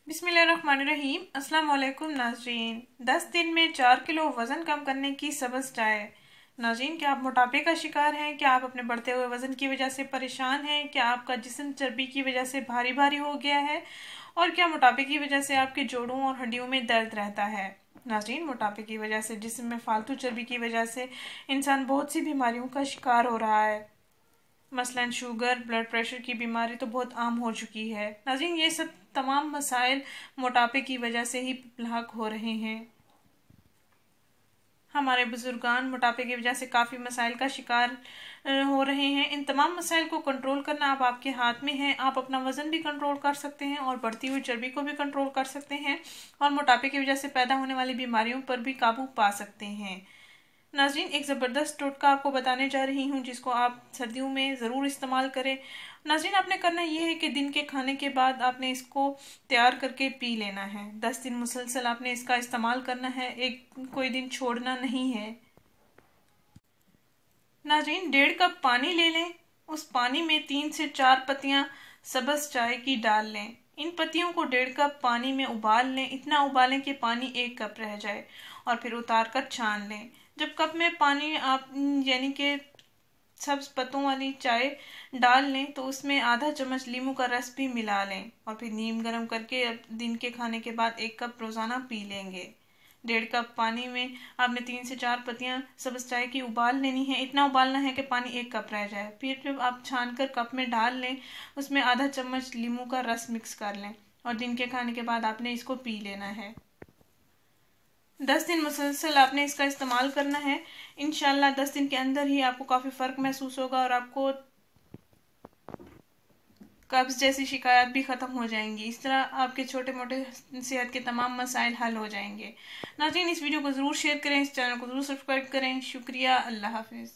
बिस्मिल्लाहिर्रहमानिर्रहीम। अस्सलाम वालेकुम नाज़रीन। 10 दिन में 4 किलो वज़न कम करने की सब्ज़ चाय। नाज़रीन, क्या आप मोटापे का शिकार हैं? क्या आप अपने बढ़ते हुए वज़न की वजह से परेशान हैं? क्या आपका जिस्म चर्बी की वजह से भारी भारी हो गया है? और क्या मोटापे की वजह से आपके जोड़ों और हड्डियों में दर्द रहता है? नाज़रीन, मोटापे की वजह से जिस्म में फालतू चर्बी की वजह से इंसान बहुत सी बीमारियों का शिकार हो रहा है। मसलन शुगर, ब्लड प्रेशर की बीमारी तो बहुत आम हो चुकी है। नाज़रीन, ये सब तमाम मसाइल मोटापे की वजह से ही लाक हो रहे हैं। हमारे बुजुर्गान मोटापे की वजह से काफ़ी मसाइल का शिकार हो रहे हैं। इन तमाम मसाइल को कंट्रोल करना अब आपके हाथ में है। आप अपना वज़न भी कंट्रोल कर सकते हैं और बढ़ती हुई चर्बी को भी कंट्रोल कर सकते हैं और मोटापे की वजह से पैदा होने वाली बीमारियों पर भी काबू पा सकते हैं। नाज़रीन, एक ज़बरदस्त टोटका आपको बताने जा रही हूँ जिसको आप सर्दियों में ज़रूर इस्तेमाल करें। नाज़रीन, आपने करना ये है कि दिन के खाने के बाद आपने इसको तैयार करके पी लेना है। 10 दिन मुसलसल आपने इसका इस्तेमाल करना है, एक कोई दिन छोड़ना नहीं है। नाज़रीन, 1.5 कप पानी ले लें। उस पानी में 3 से 4 पत्तियां सब्ज़ चाय की डाल लें। इन पत्तियों को 1.5 कप पानी में उबाल लें। इतना उबालें कि पानी 1 कप रह जाए और फिर उतार कर छान लें। जब कप में पानी आप यानी कि सब्ज पत्तों वाली चाय डाल लें तो उसमें आधा चम्मच नींबू का रस भी मिला लें और फिर नीम गर्म करके दिन के खाने के बाद 1 कप रोज़ाना पी लेंगे। 1.5 कप पानी में आपने 3 से 4 पत्तियां सब्ज चाय की उबाल लेनी है। इतना उबालना है कि पानी 1 कप रह जाए। फिर जब आप छान कर कप में डाल लें, उसमें आधा चम्मच नींबू का रस मिक्स कर लें और दिन के खाने के बाद आपने इसको पी लेना है। 10 दिन मुसलसल आपने इसका इस्तेमाल करना है। इंशाल्लाह 10 दिन के अंदर ही आपको काफ़ी फ़र्क महसूस होगा और आपको कब्ज़ जैसी शिकायत भी ख़त्म हो जाएंगी। इस तरह आपके छोटे मोटे सेहत के तमाम मसाइल हल हो जाएंगे। नाज़रीन, इस वीडियो को ज़रूर शेयर करें, इस चैनल को ज़रूर सब्सक्राइब करें। शुक्रिया। अल्लाह हाफिज़।